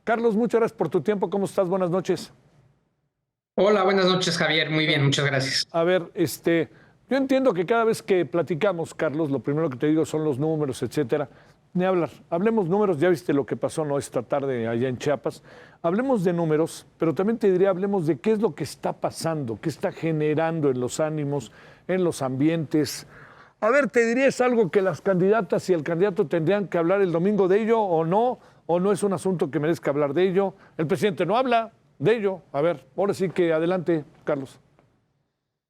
Carlos, muchas gracias por tu tiempo. ¿Cómo estás? Buenas noches. Hola, buenas noches, Javier. Muy bien, muchas gracias. A ver, yo entiendo que cada vez que platicamos, Carlos, lo primero que te digo son los números, etcétera. Ni hablar. Hablemos números, ya viste lo que pasó no esta tarde allá en Chiapas. Hablemos de números, pero también te diría, hablemos de qué es lo que está pasando, qué está generando en los ánimos, en los ambientes. A ver, te diría, ¿es algo que las candidatas y el candidato tendrían que hablar el domingo de ello o no es un asunto que merezca hablar de ello? El presidente no habla de ello. A ver, ahora sí que adelante, Carlos.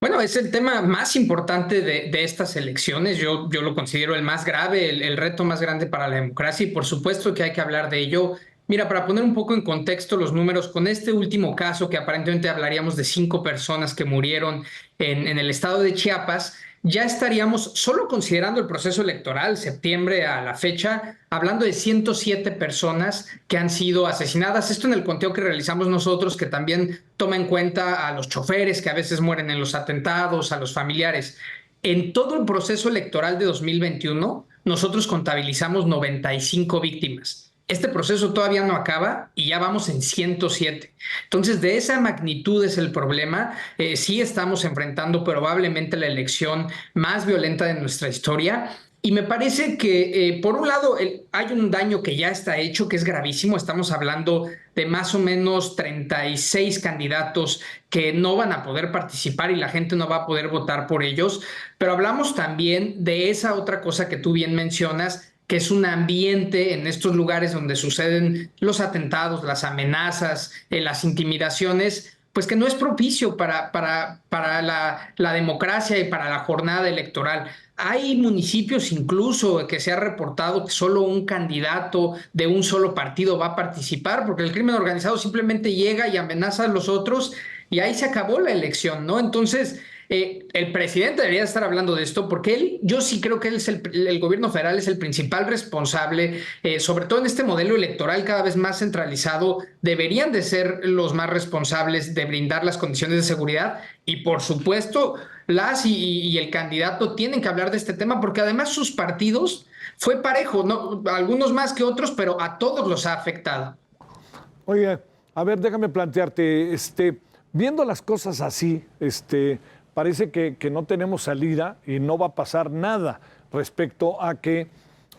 Bueno, es el tema más importante de estas elecciones. Yo lo considero el más grave, el reto más grande para la democracia y por supuesto que hay que hablar de ello. Mira, para poner un poco en contexto los números, con este último caso que aparentemente hablaríamos de 5 personas que murieron en el estado de Chiapas, ya estaríamos, solo considerando el proceso electoral, septiembre a la fecha, hablando de 107 personas que han sido asesinadas. Esto en el conteo que realizamos nosotros, que también toma en cuenta a los choferes que a veces mueren en los atentados, a los familiares. En todo el proceso electoral de 2021, nosotros contabilizamos 95 víctimas. Este proceso todavía no acaba y ya vamos en 107. Entonces, de esa magnitud es el problema. Sí estamos enfrentando probablemente la elección más violenta de nuestra historia. Y me parece que, por un lado, hay un daño que ya está hecho, que es gravísimo. Estamos hablando de más o menos 36 candidatos que no van a poder participar y la gente no va a poder votar por ellos. Pero hablamos también de esa otra cosa que tú bien mencionas, que es un ambiente en estos lugares donde suceden los atentados, las amenazas, las intimidaciones, pues que no es propicio para la democracia y para la jornada electoral. Hay municipios incluso que se ha reportado que solo un candidato de un solo partido va a participar, porque el crimen organizado simplemente llega y amenaza a los otros y ahí se acabó la elección, ¿no? Entonces, el presidente debería estar hablando de esto porque yo sí creo que él es el gobierno federal es el principal responsable, sobre todo en este modelo electoral cada vez más centralizado, deberían de ser los más responsables de brindar las condiciones de seguridad y por supuesto y el candidato tienen que hablar de este tema porque además sus partidos fue parejo, ¿no? Algunos más que otros, pero a todos los ha afectado. Oye, a ver, déjame plantearte, viendo las cosas así, parece que no tenemos salida y no va a pasar nada respecto a que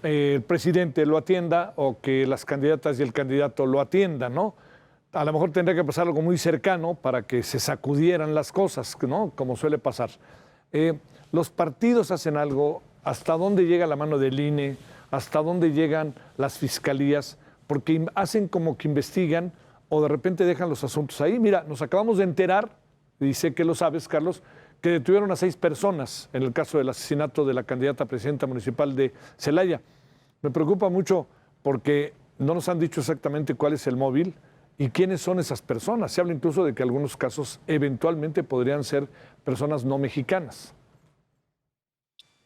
el presidente lo atienda o que las candidatas y el candidato lo atiendan, ¿no? A lo mejor tendría que pasar algo muy cercano para que se sacudieran las cosas, ¿no? Como suele pasar. Los partidos hacen algo, ¿hasta dónde llega la mano del INE? ¿Hasta dónde llegan las fiscalías? Porque hacen como que investigan o de repente dejan los asuntos ahí. Mira, nos acabamos de enterar, y sé que lo sabes, Carlos, que detuvieron a 6 personas en el caso del asesinato de la candidata a presidenta municipal de Celaya. Me preocupa mucho porque no nos han dicho exactamente cuál es el móvil y quiénes son esas personas. Se habla incluso de que algunos casos eventualmente podrían ser personas no mexicanas.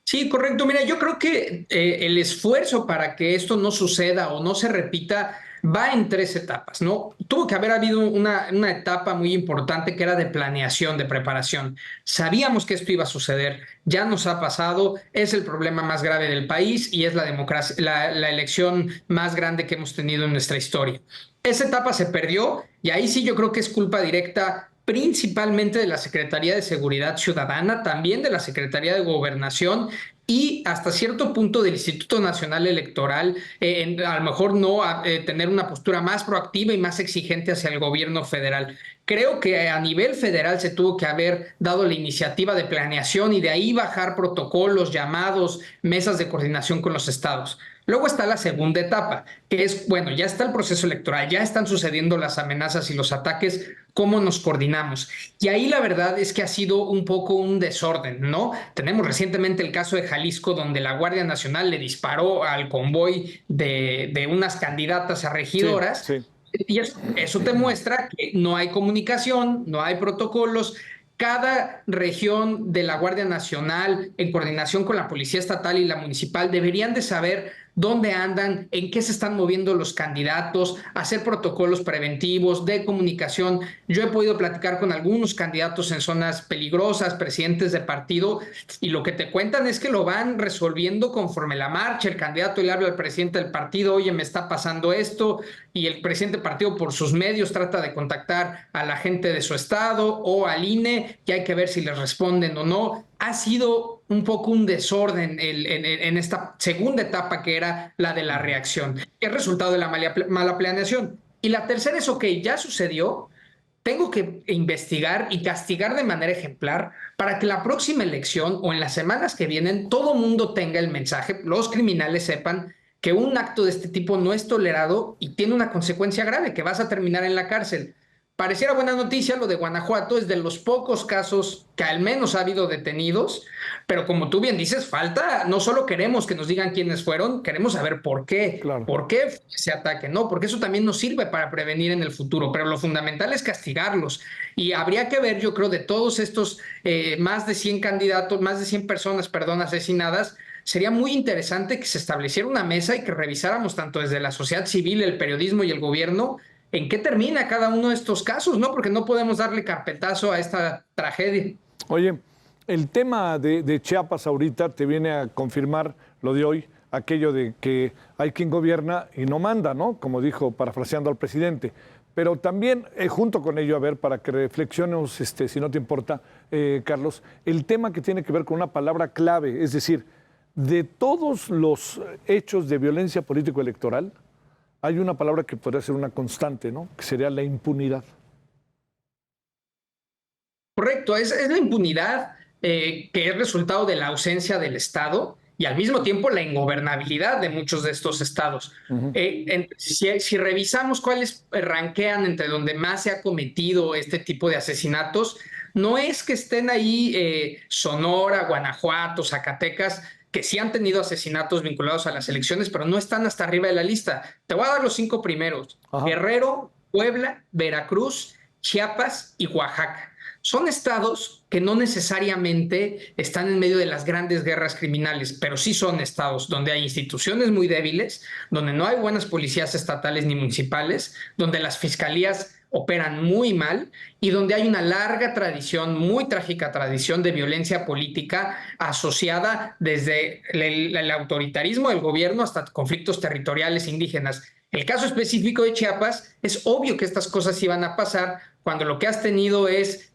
Sí, correcto. Mira, yo creo que el esfuerzo para que esto no suceda o no se repita va en 3 etapas, ¿no? Tuvo que haber habido una etapa muy importante que era de planeación, de preparación. Sabíamos que esto iba a suceder, ya nos ha pasado, es el problema más grave del país y es la democracia, la elección más grande que hemos tenido en nuestra historia. Esa etapa se perdió y ahí sí yo creo que es culpa directa principalmente de la Secretaría de Seguridad Ciudadana, también de la Secretaría de Gobernación y hasta cierto punto del Instituto Nacional Electoral, a lo mejor no tener una postura más proactiva y más exigente hacia el gobierno federal. Creo que a nivel federal se tuvo que haber dado la iniciativa de planeación y de ahí bajar protocolos, llamados, mesas de coordinación con los estados. Luego está la segunda etapa, que es, bueno, ya está el proceso electoral, ya están sucediendo las amenazas y los ataques, ¿cómo nos coordinamos? Y ahí la verdad es que ha sido un poco un desorden, ¿no? Tenemos recientemente el caso de Jalisco, donde la Guardia Nacional le disparó al convoy de unas candidatas a Sí, regidoras. sí. Y eso te muestra que no hay comunicación, no hay protocolos. Cada región de la Guardia Nacional, en coordinación con la Policía Estatal y la Municipal, deberían de saber dónde andan, en qué se están moviendo los candidatos, hacer protocolos preventivos de comunicación. Yo he podido platicar con algunos candidatos en zonas peligrosas, presidentes de partido, y lo que te cuentan es que lo van resolviendo conforme la marcha. El candidato le habla al presidente del partido, oye, me está pasando esto, y el presidente del partido por sus medios trata de contactar a la gente de su estado o al INE, y hay que ver si les responden o no. Ha sido un poco un desorden en esta segunda etapa, que era la de la reacción, que es resultado de la mala planeación. Y la tercera es, ok, ya sucedió, tengo que investigar y castigar de manera ejemplar para que la próxima elección o en las semanas que vienen todo mundo tenga el mensaje, los criminales sepan que un acto de este tipo no es tolerado y tiene una consecuencia grave, que vas a terminar en la cárcel. Pareciera buena noticia lo de Guanajuato, es de los pocos casos que al menos ha habido detenidos, pero como tú bien dices, falta, no solo queremos que nos digan quiénes fueron, queremos saber Claro. por qué fue ese ataque, ¿no? Porque eso también nos sirve para prevenir en el futuro, pero lo fundamental es castigarlos. Y habría que ver, yo creo, de todos estos más de 100 candidatos, más de 100 personas, perdón, asesinadas, sería muy interesante que se estableciera una mesa y que revisáramos tanto desde la sociedad civil, el periodismo y el gobierno en qué termina cada uno de estos casos, ¿no? Porque no podemos darle carpetazo a esta tragedia. Oye, el tema de Chiapas ahorita te viene a confirmar lo de hoy, aquello de que hay quien gobierna y no manda, ¿no? Como dijo, parafraseando al presidente. Pero también, junto con ello, a ver, para que reflexionemos, si no te importa, Carlos, el tema que tiene que ver con una palabra clave, es decir, de todos los hechos de violencia político-electoral, hay una palabra que podría ser una constante, ¿no? Que sería la impunidad. Correcto, es la impunidad que es resultado de la ausencia del Estado y al mismo tiempo la ingobernabilidad de muchos de estos estados. Si revisamos cuáles ranquean entre donde más se ha cometido este tipo de asesinatos, no es que estén ahí Sonora, Guanajuato, Zacatecas, que sí han tenido asesinatos vinculados a las elecciones, pero no están hasta arriba de la lista. Te voy a dar los 5 primeros. Ajá. Guerrero, Puebla, Veracruz, Chiapas y Oaxaca. Son estados que no necesariamente están en medio de las grandes guerras criminales, pero sí son estados donde hay instituciones muy débiles, donde no hay buenas policías estatales ni municipales, donde las fiscalías operan muy mal y donde hay una larga tradición, muy trágica tradición de violencia política asociada desde el autoritarismo del gobierno hasta conflictos territoriales indígenas. El caso específico de Chiapas, es obvio que estas cosas iban a pasar cuando lo que has tenido es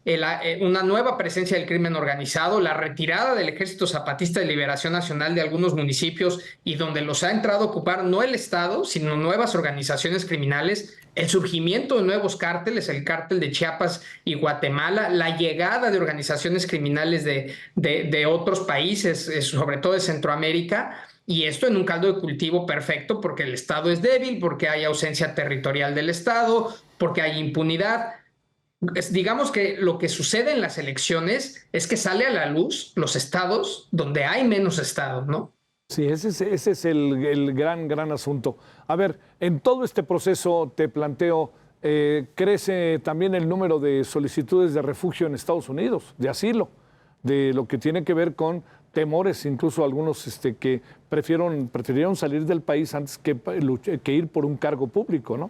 una nueva presencia del crimen organizado, la retirada del Ejército Zapatista de Liberación Nacional de algunos municipios y donde los ha entrado a ocupar no el Estado, sino nuevas organizaciones criminales, el surgimiento de nuevos cárteles, el cártel de Chiapas y Guatemala, la llegada de organizaciones criminales de otros países, sobre todo de Centroamérica. Y esto en un caldo de cultivo perfecto porque el Estado es débil, porque hay ausencia territorial del Estado, porque hay impunidad. Digamos que lo que sucede en las elecciones es que sale a la luz los estados donde hay menos estados, ¿no? Sí, ese es el gran asunto. A ver, en todo este proceso te planteo, crece también el número de solicitudes de refugio en Estados Unidos, de asilo, de lo que tiene que ver con temores, incluso algunos que prefirieron salir del país antes que ir por un cargo público, ¿no?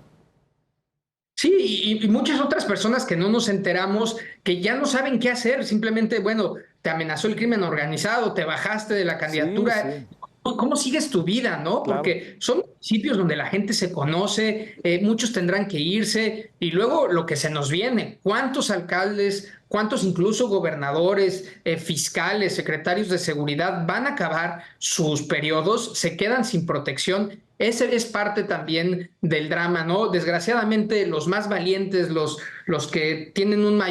Sí, y muchas otras personas que no nos enteramos, que ya no saben qué hacer, simplemente, bueno, te amenazó el crimen organizado, te bajaste de la candidatura. Sí, sí. ¿Cómo sigues tu vida, no? Claro. Porque son municipios donde la gente se conoce, muchos tendrán que irse, y luego lo que se nos viene, ¿cuántos alcaldes, cuántos incluso gobernadores, fiscales, secretarios de seguridad van a acabar sus periodos, se quedan sin protección? Ese es parte también del drama, ¿no? Desgraciadamente, los más valientes, los que tienen una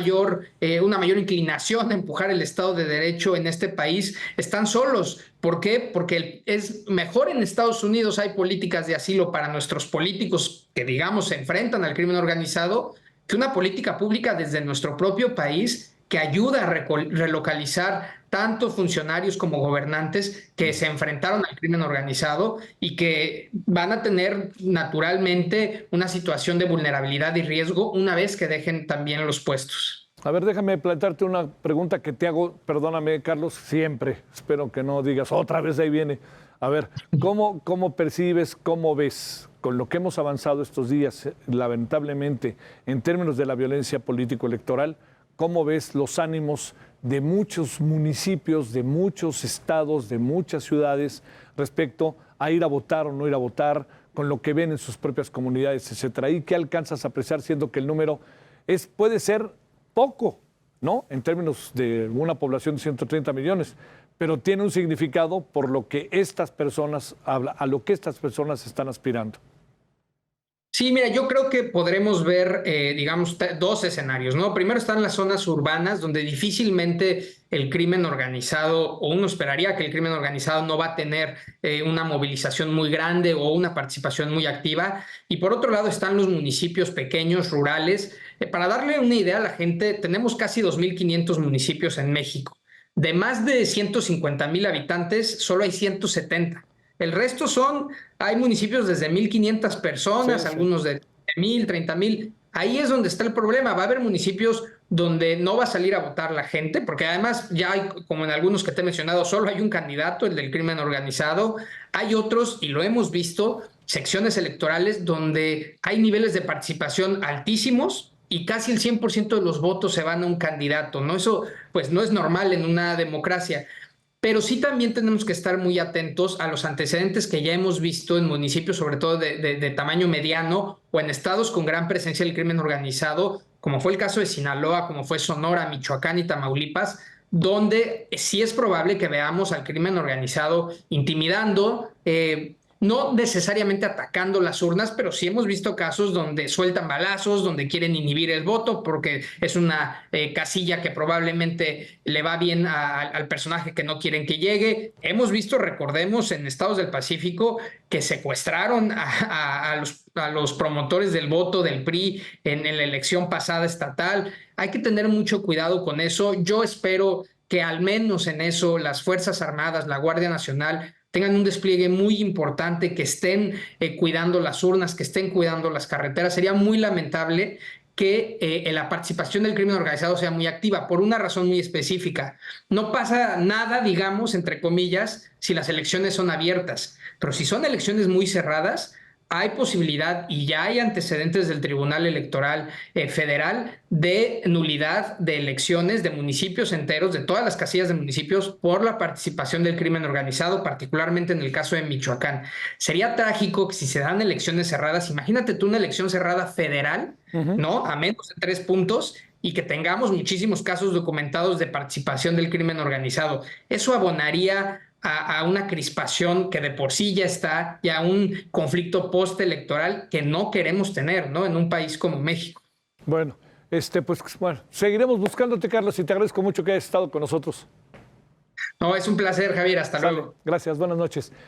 mayor inclinación a empujar el Estado de Derecho en este país, están solos. ¿Por qué? Porque es mejor en Estados Unidos hay políticas de asilo para nuestros políticos que, digamos, se enfrentan al crimen organizado, que una política pública desde nuestro propio país que ayuda a relocalizar tanto funcionarios como gobernantes que se enfrentaron al crimen organizado y que van a tener naturalmente una situación de vulnerabilidad y riesgo una vez que dejen también los puestos. A ver, déjame plantearte una pregunta que te hago, perdóname, Carlos, siempre. Espero que no digas otra vez ahí viene. A ver, ¿cómo percibes, cómo ves con lo que hemos avanzado estos días, lamentablemente, en términos de la violencia político-electoral? ¿Cómo ves los ánimos de muchos municipios, de muchos estados, de muchas ciudades respecto a ir a votar o no ir a votar, con lo que ven en sus propias comunidades, etcétera? ¿Y qué alcanzas a apreciar, siendo que el número puede ser poco, ¿no?, en términos de una población de 130 millones, pero tiene un significado por lo que estas personas a lo que estas personas están aspirando? Sí, mira, yo creo que podremos ver, digamos, dos escenarios, ¿no? Primero están las zonas urbanas, donde difícilmente el crimen organizado, o uno esperaría que el crimen organizado no va a tener una movilización muy grande o una participación muy activa. Y por otro lado están los municipios pequeños, rurales. Para darle una idea a la gente, tenemos casi 2.500 municipios en México. De más de 150,000 habitantes, solo hay 170. El resto hay municipios desde 1,500 personas, Sí, sí. algunos de 1,000, 30,000. Ahí es donde está el problema. Va a haber municipios donde no va a salir a votar la gente, porque además ya hay, como en algunos que te he mencionado, solo hay un candidato, el del crimen organizado. Hay otros, y lo hemos visto, secciones electorales donde hay niveles de participación altísimos y casi el 100% de los votos se van a un candidato, ¿no? Eso pues no es normal en una democracia. Pero sí también tenemos que estar muy atentos a los antecedentes que ya hemos visto en municipios, sobre todo de tamaño mediano, o en estados con gran presencia del crimen organizado, como fue el caso de Sinaloa, como fue Sonora, Michoacán y Tamaulipas, donde sí es probable que veamos al crimen organizado intimidando, no necesariamente atacando las urnas, pero sí hemos visto casos donde sueltan balazos, donde quieren inhibir el voto porque es una casilla que probablemente le va bien al personaje que no quieren que llegue. Hemos visto, recordemos, en estados del Pacífico que secuestraron a los promotores del voto del PRI en la elección pasada estatal. Hay que tener mucho cuidado con eso. Yo espero que al menos en eso las Fuerzas Armadas, la Guardia Nacional, tengan un despliegue muy importante, que estén cuidando las urnas, que estén cuidando las carreteras. Sería muy lamentable que la participación del crimen organizado sea muy activa, por una razón muy específica. No pasa nada, digamos, entre comillas, si las elecciones son abiertas, pero si son elecciones muy cerradas, hay posibilidad, y ya hay antecedentes del Tribunal Electoral Federal, de nulidad de elecciones de municipios enteros, de todas las casillas de municipios, por la participación del crimen organizado, particularmente en el caso de Michoacán. Sería trágico que si se dan elecciones cerradas, imagínate tú una elección cerrada federal, ¿no?, a menos de 3 puntos, y que tengamos muchísimos casos documentados de participación del crimen organizado. Eso abonaría a una crispación que de por sí ya está, y a un conflicto postelectoral que no queremos tener, ¿no?, en un país como México. Bueno, bueno, seguiremos buscándote, Carlos, y te agradezco mucho que hayas estado con nosotros. No, es un placer, Javier. Hasta luego. Gracias, buenas noches.